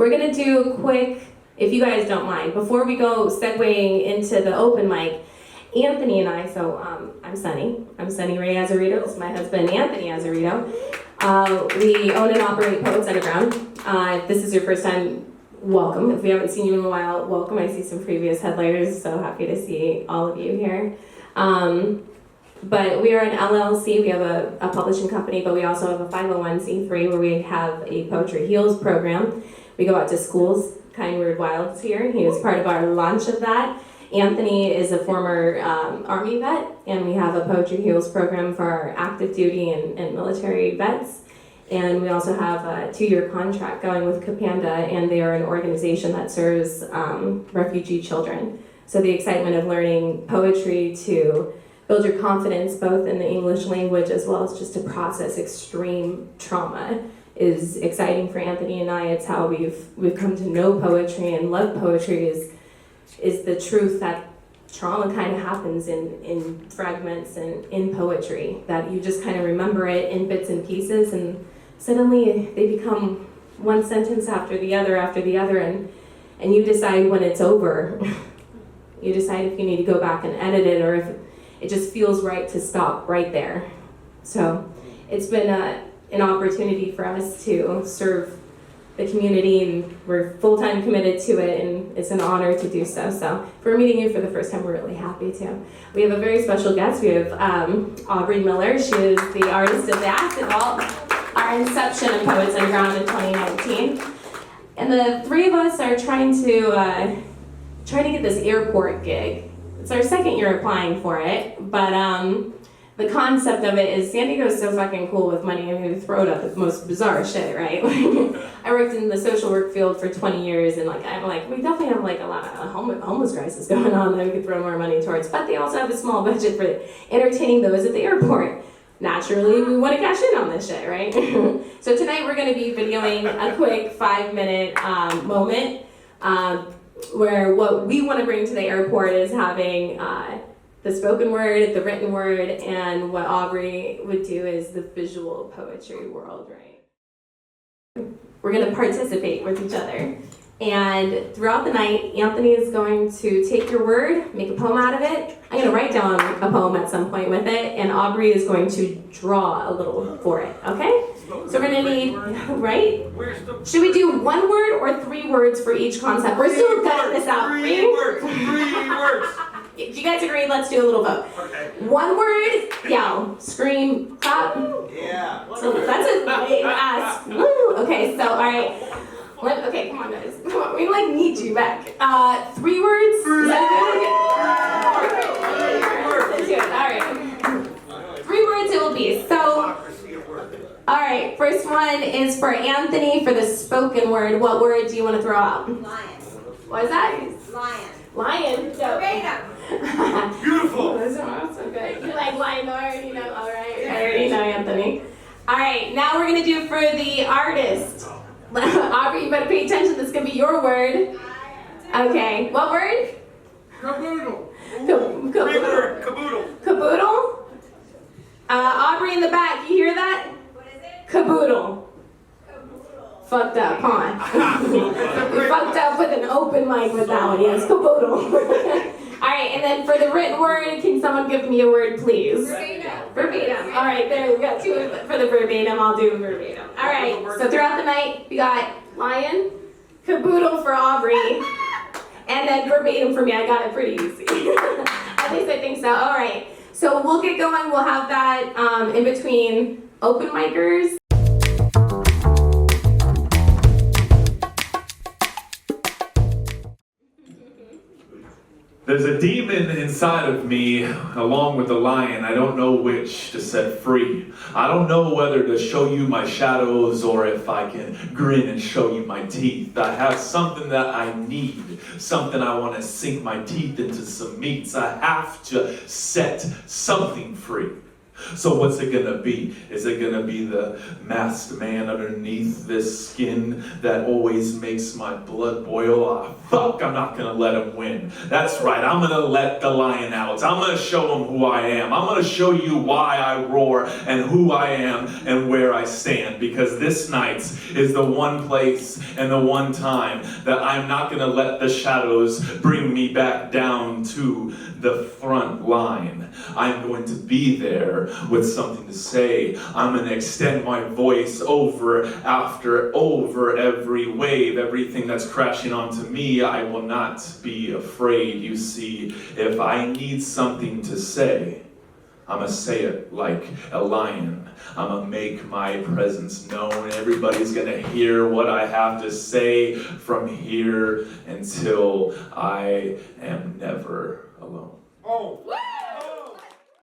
We're gonna do a quick, if you guys don't mind, before we go segueing into the open mic, Anthony and I, so I'm Sunny Ray Azzarito, this is my husband Anthony Azzarito. We own and operate Poets Underground. If this is your first time, welcome. If we haven't seen you in a while, welcome. I see some previous headliners, so happy to see all of you here. But we are an LLC, we have a publishing company, but we also have a 501c3 where we have a Poetry Heals program. We go out to schools, Kind Word Wild's here, he was part of our launch of that. Anthony is a former Army vet, and we have a Poetry Heals program for our active duty and military vets. And we also have a 2-year contract going with Capanda, and they are an organization that serves refugee children. So the excitement of learning poetry to build your confidence both in the English language as well as just to process extreme trauma is exciting for Anthony and I. It's how we've come to know poetry and love poetry is the truth that trauma kind of happens in fragments and in poetry, that you just kind of remember it in bits and pieces, and suddenly they become one sentence after the other, and you decide when it's over. You decide if you need to go back and edit it, or if it just feels right to stop right there. So it's been an opportunity for us to serve the community, and we're full-time committed to it, and it's an honor to do so. So if we're meeting you for the first time, we're really happy to. We have a very special guest. We have Aubrey Miller. She is the artist of the act of our inception of Poets Underground in 2019. And the three of us are trying to get this airport gig. It's our second year applying for it, but the concept of it is San Diego is so fucking cool with money. I'm going to throw it up the most bizarre shit, right? I worked in the social work field for 20 years, and I'm like, we definitely have like a lot of homeless crisis going on that we could throw more money towards, but they also have a small budget for entertaining those at the airport. Naturally, we want to cash in on this shit, right? So tonight we're going to be videoing a quick 5-minute moment where what we want to bring to the airport is having the spoken word, the written word, and what Aubrey would do is the visual poetry world, right? We're going to participate with each other. And throughout the night, Anthony is going to take your word, make a poem out of it. I'm going to write down a poem at some point with it, and Aubrey is going to draw a little for it, okay? So we're going to need, right? Should we do 1 word or 3 words for each concept? We're still gutting this out. 3 words. 3 words. If you guys agree, let's do a little vote. Okay. 1 word, yell, scream, clap. Yeah. So that's a big ass. Woo. Okay, so all right. Okay, come on, guys. Come on, we like need you back. 3 words. Is that good? All right. 3 words it will be. So, all right. First one is for Anthony for the spoken word. What word do you want to throw out? Lion. What is that? Lion. Lion. So. Beautiful. That's so good. You like lion, I already know. All right. I already know, Anthony. All right. Now we're gonna do for the artist. Aubrey, you better pay attention. This is gonna be your word. Okay. What word? Caboodle. Caboodle. Caboodle. Caboodle. Aubrey in the back. You hear that? What is it? Caboodle. Caboodle. Fucked up, huh? You fucked up with an open mic with that one. Yes, caboodle. All right, and then for the written word, can someone give me a word, please? Verbatim. All right, there we got 2 for the verbatim. I'll do verbatim. All right, so throughout the night, we got lion, caboodle for Aubrey, and then verbatim for me. I got it pretty easy. At least I think so. All right, so we'll get going. We'll have that in between open micers. There's a demon inside of me, along with the lion. I don't know which to set free. I don't know whether to show you my shadows or if I can grin and show you my teeth. I have something that I need, something I want to sink my teeth into some meats. I have to set something free. So what's it gonna be? Is it gonna be the masked man underneath this skin that always makes my blood boil? Ah, fuck, I'm not gonna let him win. That's right, I'm gonna let the lion out. I'm gonna show him who I am. I'm gonna show you why I roar and who I am and where I stand. Because this night is the one place and the one time that I'm not gonna let the shadows bring me back down to the front line. I'm going to be there with something to say. I'm going to extend my voice over every wave, everything that's crashing onto me. I will not be afraid. You see, if I need something to say, I'm going to say it like a lion. I'm going to make my presence known. Everybody's going to hear what I have to say from here until I am never alone. Oh.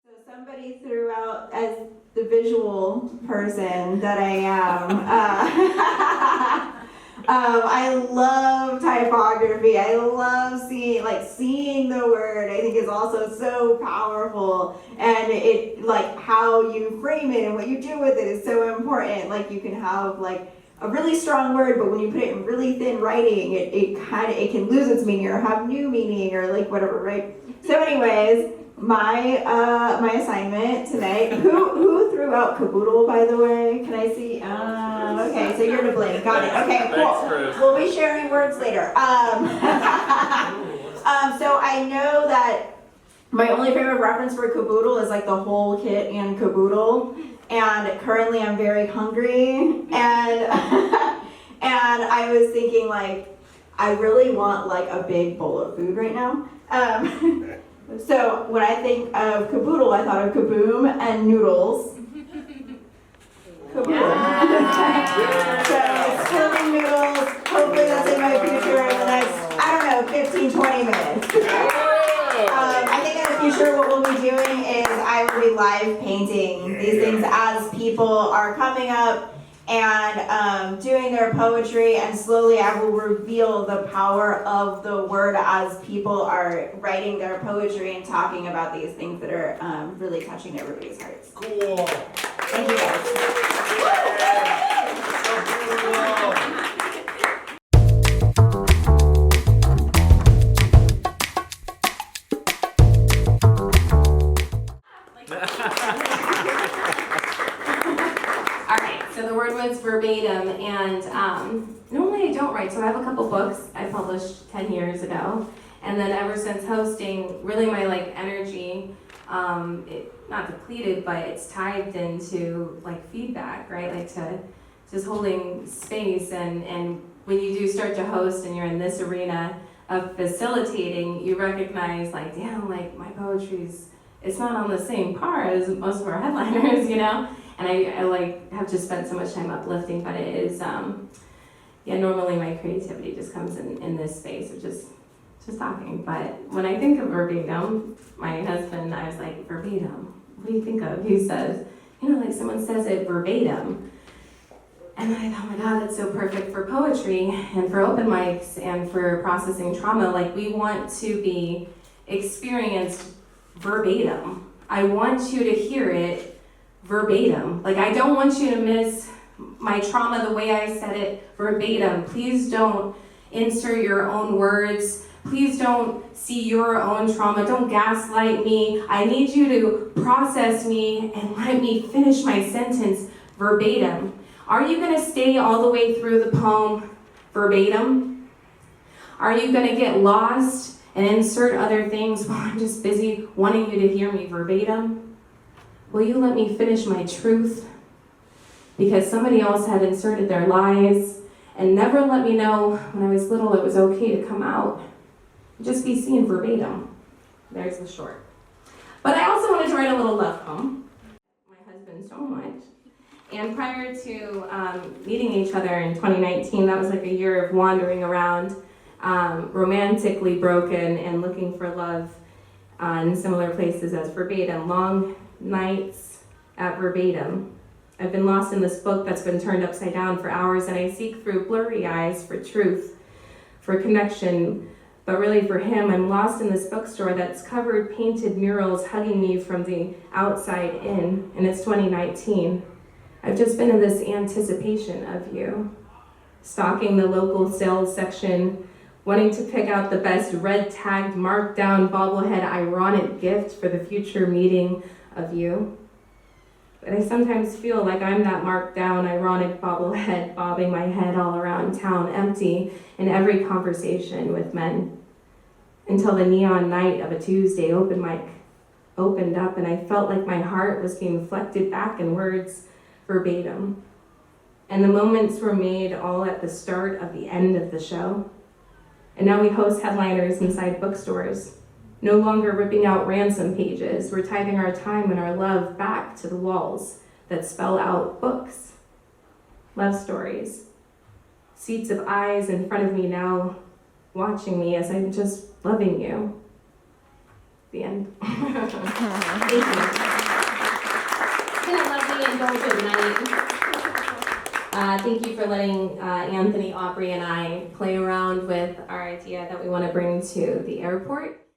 So somebody threw out as the visual person that I am. I love typography. I love seeing the word. I think is also so powerful, and it like how you frame it and what you do with it is so important. Like you can have like a really strong word, but when you put it in really thin writing, it can lose its meaning or have new meaning or like whatever, right? So, anyways, my assignment tonight. Who threw out caboodle, by the way? Can I see? Okay, so you're to blame. Got it. Okay, cool. We'll be sharing words later. So I know that my only frame of reference for caboodle is like the whole kit and caboodle. And currently I'm very hungry, and and I was thinking like I really want like a big bowl of food right now. So when I think of caboodle, I thought of kaboom and noodles. Caboodle. So serving noodles. Hopefully that's in my future in the next 15, 20 minutes. I think in the future what we'll be doing is I will be live painting these things as people are coming up and doing their poetry, and slowly I will reveal the power of the word as people are writing their poetry and talking about these things that are really touching everybody's hearts. Cool. Thank you guys. So the word was verbatim, and normally I don't write, so I have a couple books I published 10 years ago, and then ever since hosting, really my energy, not depleted, but it's tied into feedback, right? To just holding space, and when you do start to host and you're in this arena of facilitating, you recognize damn, my poetry's, it's not on the same par as most of our headliners, And I have just spent so much time uplifting, but it is, normally my creativity just comes in this space of just talking. But when I think of verbatim, my husband, I was like, verbatim, what do you think of? He says, someone says it verbatim. And I thought, oh my God, that's so perfect for poetry and for open mics and for processing trauma. We want to be experienced verbatim. I want you to hear it verbatim. I don't want you to miss my trauma the way I said it verbatim. Please don't insert your own words. Please don't see your own trauma. Don't gaslight me. I need you to process me and let me finish my sentence verbatim. Are you going to stay all the way through the poem verbatim? Are you going to get lost and insert other things while I'm just busy wanting you to hear me verbatim? Will you let me finish my truth? Because somebody else had inserted their lies and never let me know when I was little it was okay to come out. Just be seen verbatim. There's the short. But I also wanted to write a little love poem. My husband so much. And prior to meeting each other in 2019, that was a year of wandering around, romantically broken and looking for love in similar places as verbatim. Long nights at verbatim. I've been lost in this book that's been turned upside down for hours, and I seek through blurry eyes for truth, for connection, But really for him, I'm lost in this bookstore that's covered painted murals hugging me from the outside in, and it's 2019. I've just been in this anticipation of you, stalking the local sales section, wanting to pick out the best red-tagged, marked-down bobblehead ironic gift for the future meeting of you. But I sometimes feel like I'm that marked-down, ironic bobblehead bobbing my head all around town, empty in every conversation with men. Until the neon night of a Tuesday open mic opened up and I felt like my heart was being reflected back in words verbatim. And the moments were made all at the start of the end of the show. And now we host headliners inside bookstores, no longer ripping out ransom pages. We're tithing our time and our love back to the walls that spell out books, love stories, seats of eyes in front of me now, watching me as I'm just loving you. The end. Thank you. It's been a lovely indulgent night. Thank you for letting Anthony, Aubrey, and I play around with our idea that we want to bring to the airport.